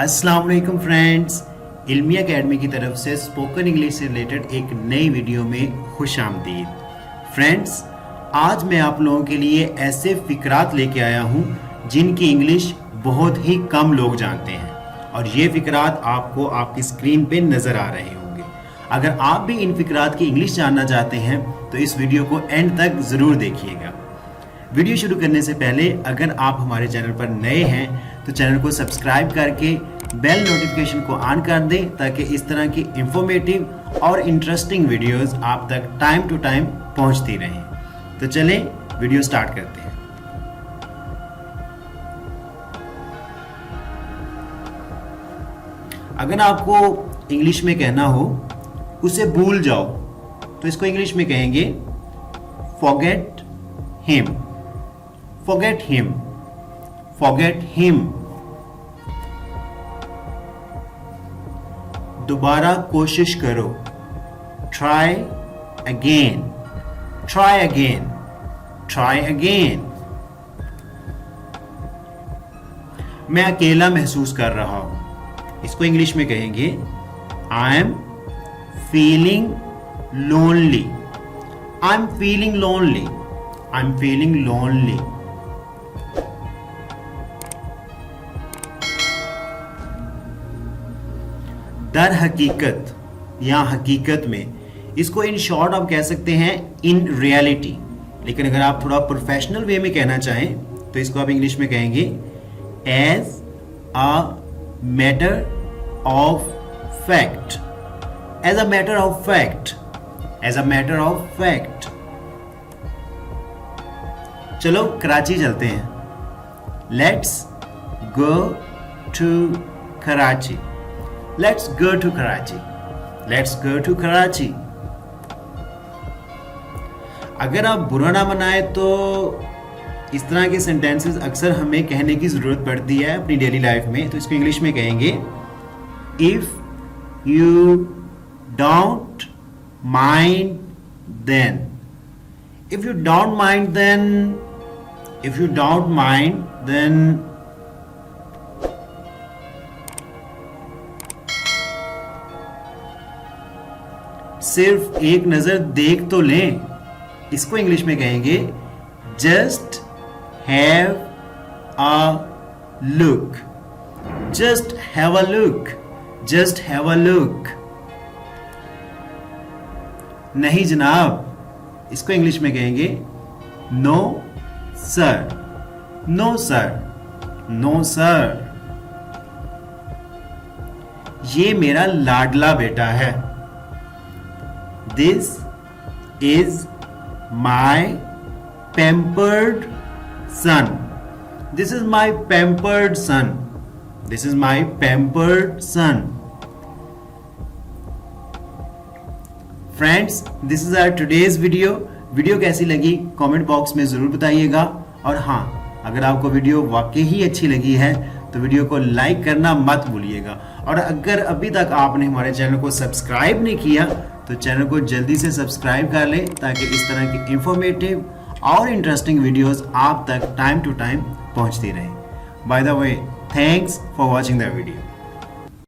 अस्सलाम वालेकुम फ्रेंड्स, इल्मी एकेडमी की तरफ से स्पोकन इंग्लिश से रिलेटेड एक नई वीडियो में खुश आमदीद। फ्रेंड्स, आज मैं आप लोगों के लिए ऐसे फ़िक्रात लेके आया हूँ जिनकी इंग्लिश बहुत ही कम लोग जानते हैं और ये फ़िक्रात आपको आपकी स्क्रीन पे नज़र आ रहे होंगे। अगर आप भी इन फ़िक्रात की इंग्लिश जानना चाहते हैं तो इस वीडियो को एंड तक ज़रूर देखिएगा। वीडियो शुरू करने से पहले अगर आप हमारे चैनल पर नए हैं तो चैनल को सब्सक्राइब करके बेल नोटिफिकेशन को ऑन कर दें ताकि इस तरह की इंफॉर्मेटिव और इंटरेस्टिंग वीडियोस आप तक टाइम टू टाइम पहुंचती रहें। तो चलें वीडियो स्टार्ट करते हैं। अगर आपको इंग्लिश में कहना हो उसे भूल जाओ तो इसको इंग्लिश में कहेंगे forget him. Forget him. Forget him. दोबारा कोशिश करो। Try again. Try again. Try again. मैं अकेला महसूस कर रहा हूं, इसको इंग्लिश में कहेंगे I am feeling lonely. I'm feeling lonely. I'm feeling lonely. दर हकीकत या हकीकत में, इसको इन शॉर्ट आप कह सकते हैं इन रियलिटी, लेकिन अगर आप थोड़ा प्रोफेशनल वे में कहना चाहें तो इसको आप इंग्लिश में कहेंगे as a matter of fact. As a matter of fact. As a matter of fact. चलो कराची चलते हैं। Let's go to Karachi. Let's go to Karachi. Let's go to Karachi. अगर आप बुरा ना मनाए तो इस तरह के सेंटेंसेस अक्सर हमें कहने की ज़रूरत पड़ती है अपनी डेली लाइफ में, तो इसको इंग्लिश में कहेंगे if you don't mind then. If you don't mind then. If you don't mind then. सिर्फ एक नजर देख तो लें, इसको इंग्लिश में कहेंगे just have a look. Just have a look. Just have a look. नहीं जनाब, इसको इंग्लिश में कहेंगे no sir. No sir. No sir. ये मेरा लाडला बेटा है। This is my pampered son. This is my pampered son. This is my pampered son. Friends, this is our today's video. Video कैसी लगी कमेंट बॉक्स में ज़रूर बताइएगा, और हाँ, अगर आपको वीडियो वाकई ही अच्छी लगी है तो वीडियो को लाइक करना मत भूलिएगा, और अगर अभी तक आपने हमारे चैनल को सब्सक्राइब नहीं किया तो चैनल को जल्दी से सब्सक्राइब कर लें ताकि इस तरह की इंफॉर्मेटिव और इंटरेस्टिंग वीडियोस आप तक टाइम टू टाइम पहुंचती रहें। By the way, thanks for watching the video.